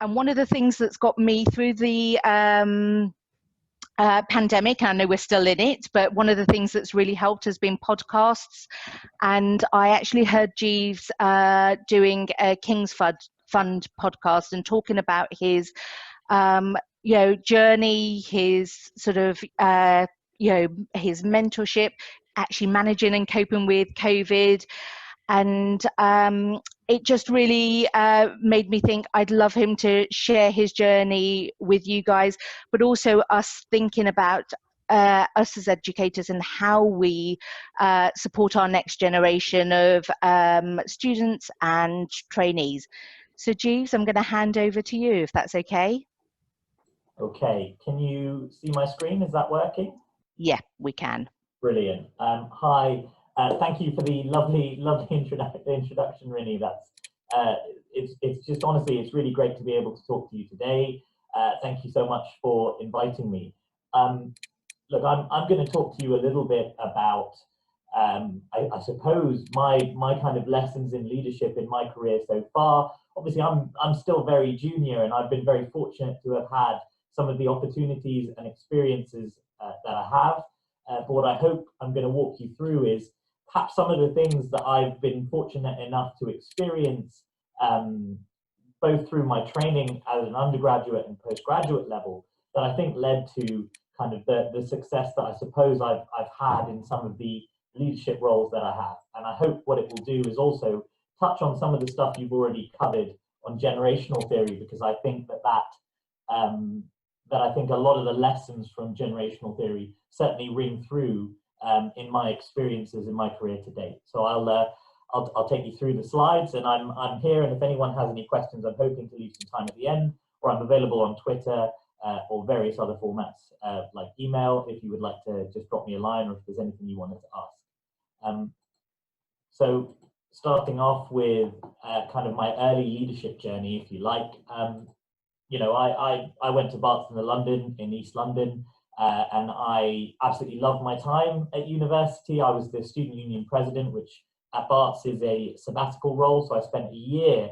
And one of the things that's got me through the pandemic, and I know we're still in it, but one of the things that's really helped has been podcasts. And I actually heard Jeeves doing a King's Fund podcast and talking about his journey, his sort of his mentorship, actually managing and coping with COVID. And it just really made me think I'd love him to share his journey with you guys, but also us thinking about us as educators and how we support our next generation of students and trainees. So Jeeves, I'm going to hand over to you, if that's okay. Okay, can you see my screen? Is that working? Yeah, we can. Brilliant. Hi, thank you for the lovely introduction, Rini. That's it's just honestly, it's really great to be able to talk to you today. Thank you so much for inviting me. Look, I'm going to talk to you a little bit about, I suppose, my kind of lessons in leadership in my career so far. Obviously, I'm still very junior, and I've been very fortunate to have had some of the opportunities and experiences that I have. But what I hope I'm going to walk you through is perhaps some of the things that I've been fortunate enough to experience, both through my training as an undergraduate and postgraduate level, that I think led to kind of the success that I suppose I've had in some of the leadership roles that I have. And I hope what it will do is also touch on some of the stuff you've already covered on generational theory, because I think that I think a lot of the lessons from generational theory certainly ring through in my experiences in my career to date. So I'll take you through the slides, and I'm here, and if anyone has any questions, I'm hoping to leave some time at the end, or I'm available on Twitter or various other formats like email if you would like to just drop me a line, or if there's anything you wanted to ask. So starting off with kind of my early leadership journey, if you like. You know, I went to Barts in East London, and I absolutely loved my time at university. I was the student union president, which at Barts is a sabbatical role. So I spent a year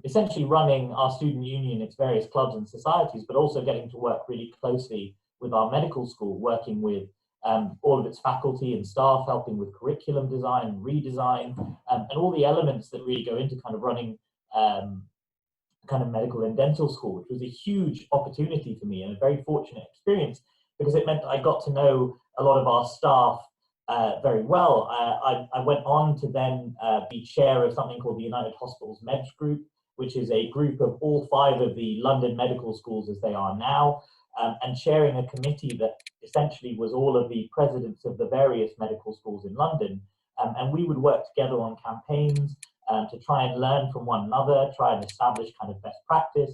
essentially running our student union, its various clubs and societies, but also getting to work really closely with our medical school, working with all of its faculty and staff, helping with curriculum design, redesign, and all the elements that really go into kind of running kind of medical and dental school, which was a huge opportunity for me and a very fortunate experience, because it meant that I got to know a lot of our staff very well. I went on to then be chair of something called the United Hospitals Meds Group, which is a group of all 5 of the London medical schools as they are now, and chairing a committee that essentially was all of the presidents of the various medical schools in London. And we would work together on campaigns to try and learn from one another, try and establish kind of best practice,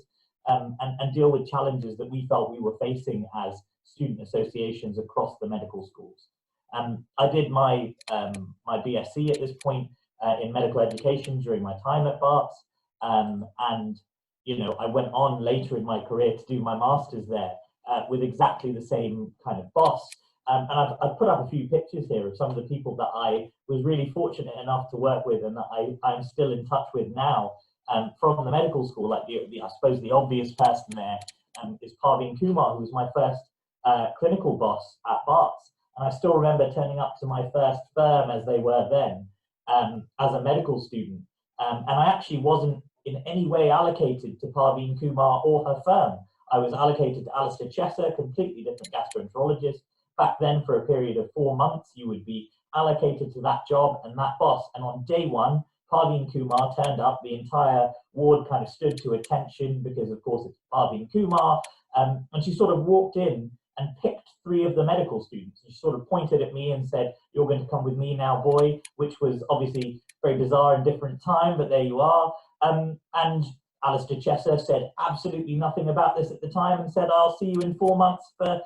and deal with challenges that we felt we were facing as student associations across the medical schools. I did my BSc at this point in medical education during my time at Barts, and you know, I went on later in my career to do my master's there with exactly the same kind of boss. And I've put up a few pictures here of some of the people that I was really fortunate enough to work with, and that I'm still in touch with now from the medical school. Like I suppose the obvious person there is Parveen Kumar, who was my first clinical boss at Barts. And I still remember turning up to my first firm, as they were then, as a medical student. And I actually wasn't in any way allocated to Parveen Kumar or her firm. I was allocated to Alistair Chesser, completely different gastroenterologist. Back then, for a period of 4 months, you would be allocated to that job and that boss. And on day one, Parveen Kumar turned up. The entire ward kind of stood to attention because, of course, it's Parveen Kumar. And she sort of walked in and picked 3 of the medical students. She sort of pointed at me and said, "You're going to come with me now, boy," which was obviously very bizarre and different time, but there you are. And Alistair Chesser said absolutely nothing about this at the time and said, "I'll see you in 4 months for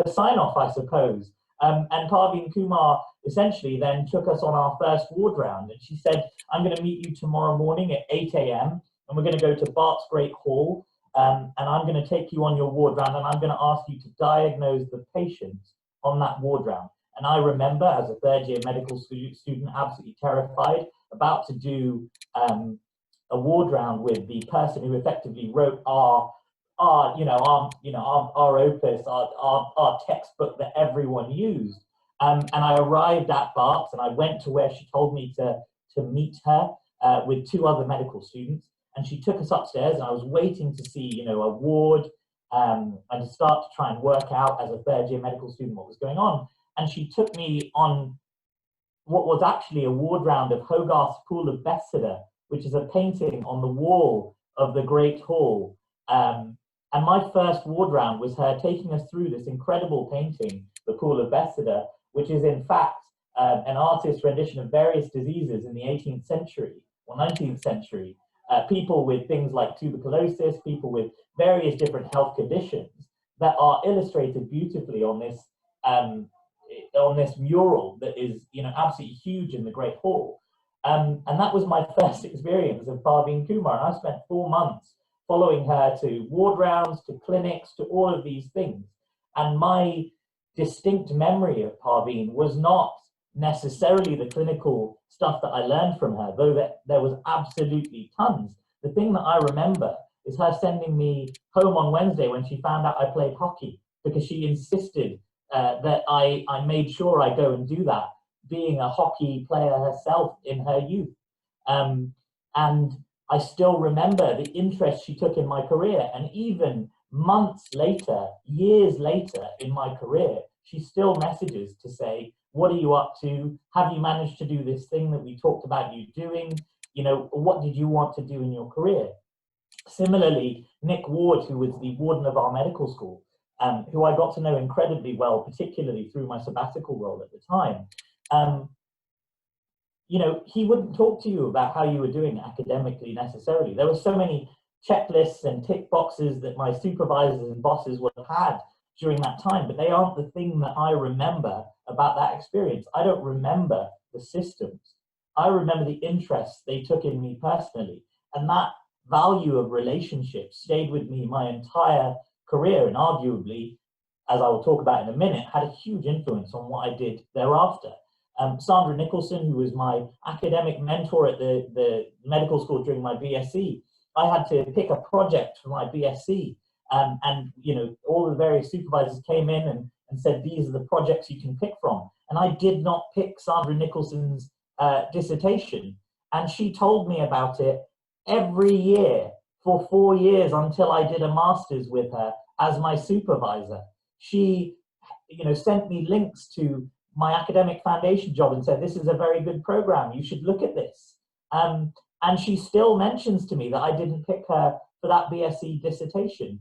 sign-off, I suppose." And Parveen Kumar essentially then took us on our first ward round, and she said, "I'm going to meet you tomorrow morning at 8 a.m. and we're going to go to Bart's Great Hall, and I'm going to take you on your ward round, and I'm going to ask you to diagnose the patients on that ward round." And I remember, as a third-year medical student, absolutely terrified, about to do award round with the person who effectively wrote our opus, our textbook that everyone used. And I arrived at Berks and I went to where she told me to meet her with 2 other medical students. And she took us upstairs and I was waiting to see, a ward and to start to try and work out as a 3rd year medical student what was going on. And she took me on what was actually a ward round of Hogarth's Pool of Bethesda, which is a painting on the wall of the Great Hall. And my first ward round was her taking us through this incredible painting, the Pool of Bethesda, which is in fact an artist's rendition of various diseases in the 18th century or 19th century. People with things like tuberculosis, people with various different health conditions that are illustrated beautifully on this mural that is, absolutely huge in the Great Hall. And that was my first experience of Parveen Kumar. And I spent 4 months following her to ward rounds, to clinics, to all of these things. And my distinct memory of Parveen was not necessarily the clinical stuff that I learned from her, though there was absolutely tons. The thing that I remember is her sending me home on Wednesday when she found out I played hockey, because she insisted that I made sure I go and do that, being a hockey player herself in her youth. And I still remember the interest she took in my career, and even months later, years later in my career, she still messages to say, what are you up to? Have you managed to do this thing that we talked about you doing? What did you want to do in your career? Similarly, Nick Ward, who was the warden of our medical school, who I got to know incredibly well, particularly through my sabbatical role at the time, he wouldn't talk to you about how you were doing academically necessarily. There were so many checklists and tick boxes that my supervisors and bosses would have had during that time, but they aren't the thing that I remember about that experience. I don't remember the systems. I remember the interest they took in me personally, and that value of relationships stayed with me my entire career, and arguably, as I will talk about in a minute, had a huge influence on what I did thereafter. Sandra Nicholson, who was my academic mentor at the medical school during my BSc, I had to pick a project for my BSc, and all the various supervisors came in and said, these are the projects you can pick from. And I did not pick Sandra Nicholson's dissertation, and she told me about it every year for 4 years until I did a master's with her as my supervisor. She sent me links to my academic foundation job and said, this is a very good program, you should look at this. And she still mentions to me that I didn't pick her for that BSc dissertation.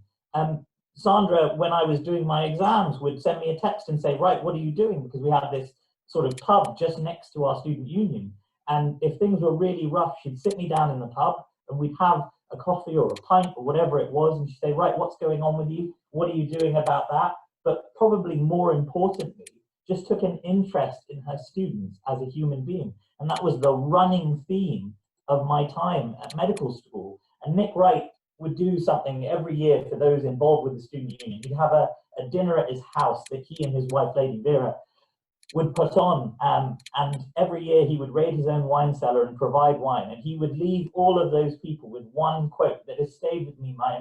Sandra, when I was doing my exams, would send me a text and say, right, what are you doing? Because we had this sort of pub just next to our student union. And if things were really rough, she'd sit me down in the pub and we'd have a coffee or a pint or whatever it was. And she'd say, right, what's going on with you? What are you doing about that? But probably more importantly, just took an interest in her students as a human being. And that was the running theme of my time at medical school. And Nick Wright would do something every year for those involved with the student union. He'd have a dinner at his house that he and his wife, Lady Vera, would put on. And every year he would raid his own wine cellar and provide wine. And he would leave all of those people with one quote that has stayed with me my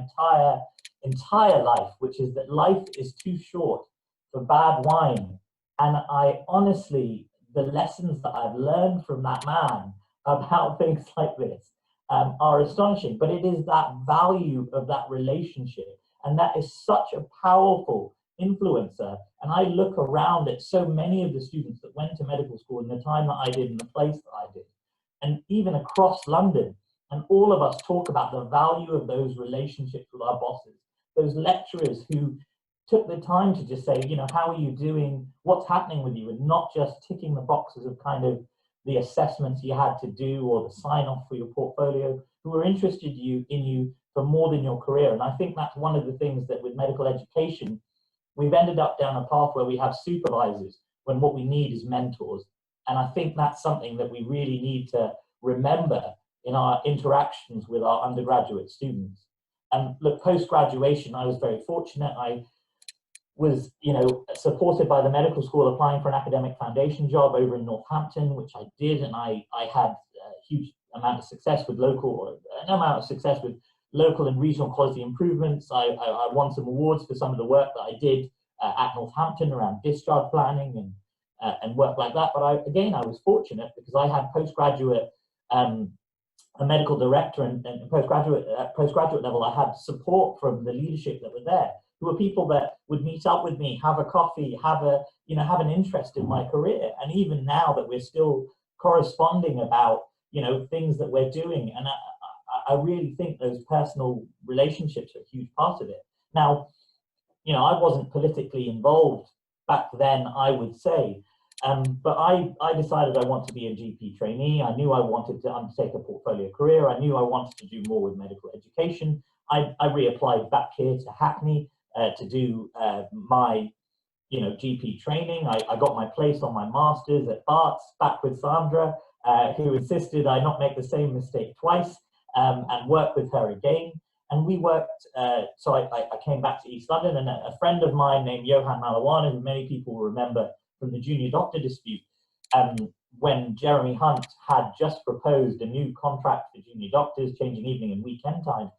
entire life, which is that life is too short for bad wine. And I honestly, the lessons that I've learned from that man about things like this are astonishing. But it is that value of that relationship, and that is such a powerful influencer. And I look around at so many of the students that went to medical school in the time that I did and the place that I did, and even across London, and all of us talk about the value of those relationships with our bosses, those lecturers who took the time to just say, how are you doing? What's happening with you? And not just ticking the boxes of kind of the assessments you had to do or the sign off for your portfolio, who were interested in you for more than your career. And I think that's one of the things that with medical education, we've ended up down a path where we have supervisors when what we need is mentors. And I think that's something that we really need to remember in our interactions with our undergraduate students. And look, post-graduation, I was very fortunate. I was, supported by the medical school applying for an academic foundation job over in Northampton, which I did, and I had huge amount of success with local and regional quality improvements. I won some awards for some of the work that I did at Northampton around discharge planning and work like that. But I was fortunate because I had postgraduate, a medical director, and at postgraduate level, I had support from the leadership that were there, who were people that would meet up with me, have a coffee, have an interest in my career. And even now that we're still corresponding about, things that we're doing. And I really think those personal relationships are a huge part of it. Now, I wasn't politically involved back then, I would say, but I decided I wanted to be a GP trainee. I knew I wanted to undertake a portfolio career. I knew I wanted to do more with medical education. I reapplied back here to Hackney to do my GP training. I got my place on my master's at Barts, back with Sandra, who insisted I not make the same mistake twice, and work with her again. And we worked, so I came back to East London, and a friend of mine named Johan Malawana, who many people will remember from the junior doctor dispute, when Jeremy Hunt had just proposed a new contract for junior doctors, changing evening and weekend time,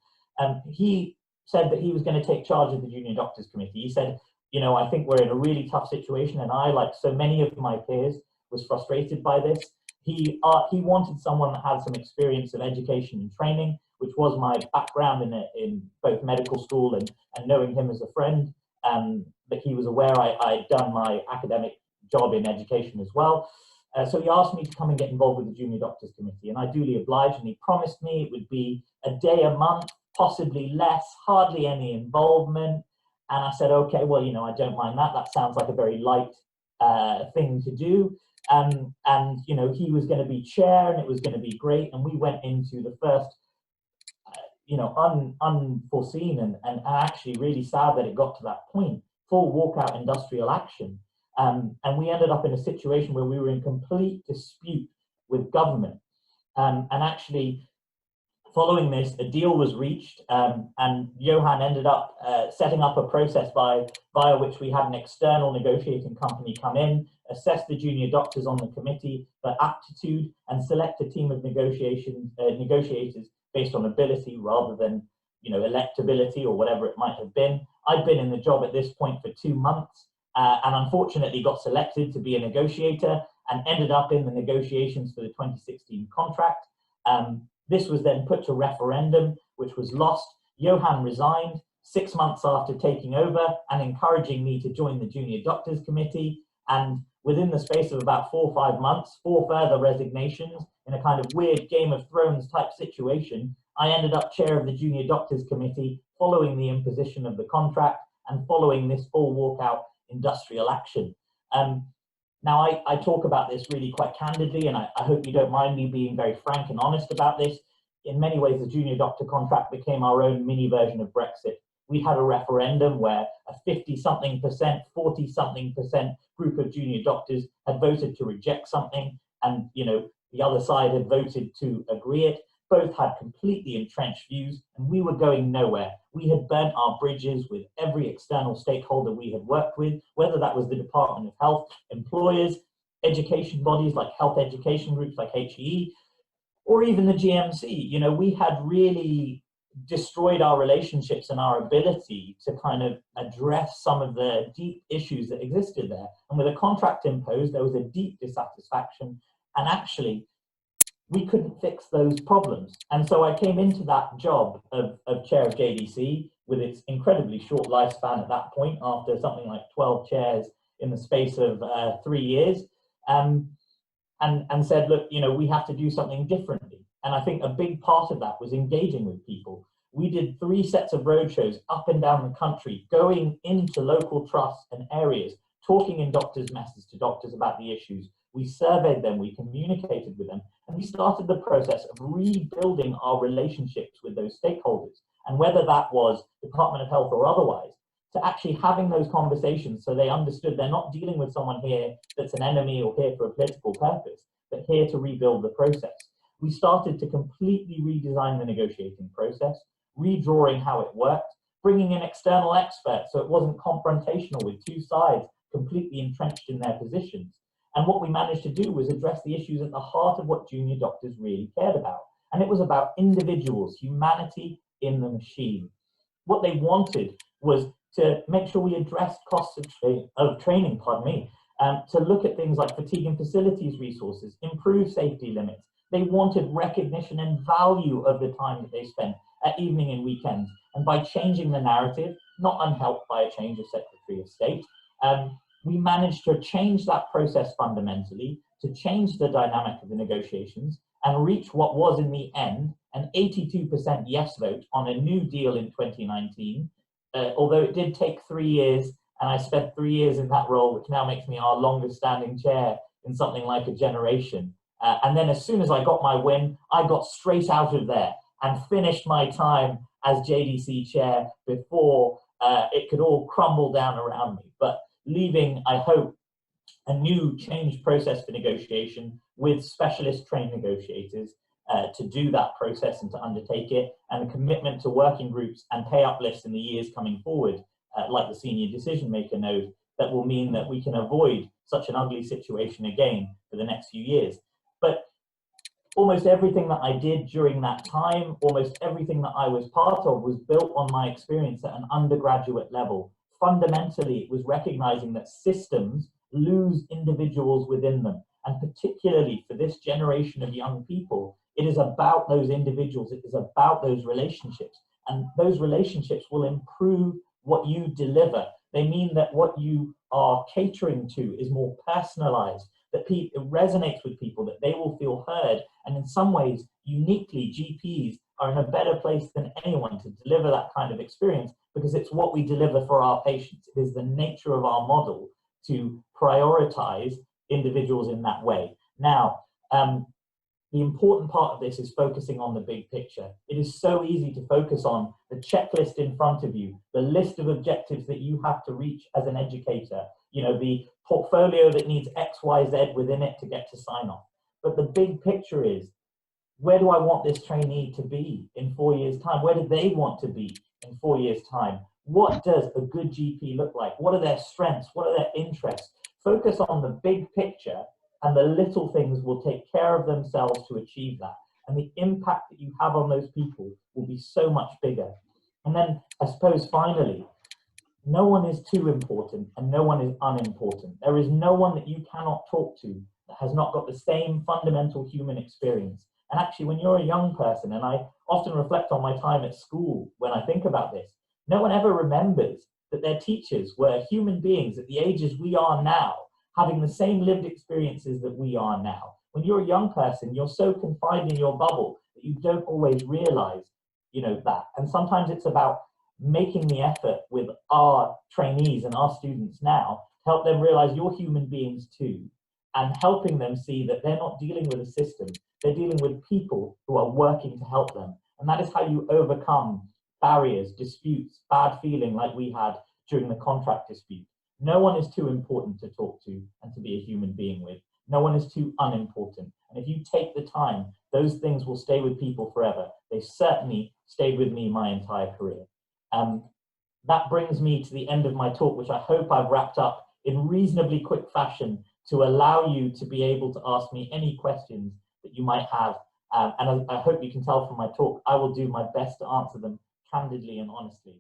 he said that he was going to take charge of the junior doctors committee. He said, I think we're in a really tough situation, and I, like so many of my peers, was frustrated by this. He wanted someone that had some experience of education and training, which was my background in both medical school and knowing him as a friend. But he was aware I'd done my academic job in education as well. So he asked me to come and get involved with the Junior Doctors Committee, and I duly obliged, and he promised me it would be a day a month, possibly less, hardly any involvement. And I said, okay, well, I don't mind that. That sounds like a very light thing to do. And he was going to be chair, and it was going to be great. And we went into the first, unforeseen and actually really sad that it got to that point, full walkout industrial action. And we ended up in a situation where we were in complete dispute with government. And actually, following this, a deal was reached, and Johan ended up setting up a process via which we had an external negotiating company come in, assess the junior doctors on the committee for aptitude, and select a team of negotiators based on ability rather than electability or whatever it might have been. I'd been in the job at this point for 2 months, and unfortunately got selected to be a negotiator and ended up in the negotiations for the 2016 contract. This was then put to referendum, which was lost. Johan resigned 6 months after taking over and encouraging me to join the Junior Doctors Committee. And within the space of about 4 or 5 months, 4 further resignations in a kind of weird Game of Thrones type situation, I ended up chair of the Junior Doctors Committee following the imposition of the contract and following this full walkout industrial action. Now, I talk about this really quite candidly, and I hope you don't mind me being very frank and honest about this. In many ways, the junior doctor contract became our own mini version of Brexit. We had a referendum where a 50-something%, 40-something% group of junior doctors had voted to reject something, and the other side had voted to agree it. Both had completely entrenched views, and we were going nowhere. We had burnt our bridges with every external stakeholder we had worked with, whether that was the Department of Health, employers, education bodies like health education groups like HEE, or even the GMC. We had really destroyed our relationships and our ability to kind of address some of the deep issues that existed there. And with a contract imposed, there was a deep dissatisfaction, and actually, we couldn't fix those problems. And so I came into that job of chair of JDC with its incredibly short lifespan at that point, after something like 12 chairs in the space of 3 years, and said, look, we have to do something differently. And I think a big part of that was engaging with people. We did 3 sets of roadshows up and down the country, going into local trusts and areas, talking in doctors' messes to doctors about the issues. We surveyed them, we communicated with them, and we started the process of rebuilding our relationships with those stakeholders. And whether that was Department of Health or otherwise, to actually having those conversations so they understood they're not dealing with someone here that's an enemy or here for a political purpose, but here to rebuild the process. We started to completely redesign the negotiating process, redrawing how it worked, bringing in external experts so it wasn't confrontational with 2 sides completely entrenched in their positions. And what we managed to do was address the issues at the heart of what junior doctors really cared about. And it was about individuals, humanity in the machine. What they wanted was to make sure we addressed costs of training, to look at things like fatigue and facilities resources, improve safety limits. They wanted recognition and value of the time that they spent at evening and weekends. And by changing the narrative, not unhelped by a change of Secretary of State, we managed to change that process fundamentally, to change the dynamic of the negotiations, and reach what was in the end an 82% yes vote on a new deal in 2019, although it did take 3 years, and I spent 3 years in that role, which now makes me our longest standing chair in something like a generation. And then as soon as I got my win, I got straight out of there and finished my time as JDC chair before it could all crumble down around me. But leaving, I hope, a new change process for negotiation with specialist trained negotiators to do that process and to undertake it, and a commitment to working groups and pay uplifts in the years coming forward, like the senior decision maker knows, that will mean that we can avoid such an ugly situation again for the next few years. But almost everything that I did during that time, almost everything that I was part of, was built on my experience at an undergraduate level. Fundamentally, it was recognizing that systems lose individuals within them. And particularly for this generation of young people, it is about those individuals, it is about those relationships. And those relationships will improve what you deliver. They mean that what you are catering to is more personalized, that it resonates with people, that they will feel heard. And in some ways, uniquely, GPs are in a better place than anyone to deliver that kind of experience, because it's what we deliver for our patients. It is the nature of our model to prioritize individuals in that way. Now, the important part of this is focusing on the big picture. It is so easy to focus on the checklist in front of you, the list of objectives that you have to reach as an educator, you know, the portfolio that needs X, Y, Z within it to get to sign off. But the big picture is, where do I want this trainee to be in 4 years' time? Where do they want to be in 4 years' time? What does a good GP look like? What are their strengths? What are their interests? Focus on the big picture, and the little things will take care of themselves to achieve that. And the impact that you have on those people will be so much bigger. And then I suppose finally, no one is too important and no one is unimportant. There is no one that you cannot talk to that has not got the same fundamental human experience. And actually, when you're a young person, and I often reflect on my time at school when I think about this, no one ever remembers that their teachers were human beings at the ages we are now, having the same lived experiences that we are now. When you're a young person, you're so confined in your bubble that you don't always realize, you know, that. And sometimes it's about making the effort with our trainees and our students now to help them realize you're human beings too, and helping them see that they're not dealing with a system, they're dealing with people who are working to help them. And that is how you overcome barriers, disputes, bad feeling like we had during the contract dispute. No one is too important to talk to and to be a human being with. No one is too unimportant. And if you take the time, those things will stay with people forever. They certainly stayed with me my entire career. That brings me to the end of my talk, which I hope I've wrapped up in reasonably quick fashion to allow you to be able to ask me any questions that you might have. And I hope you can tell from my talk, I will do my best to answer them candidly and honestly.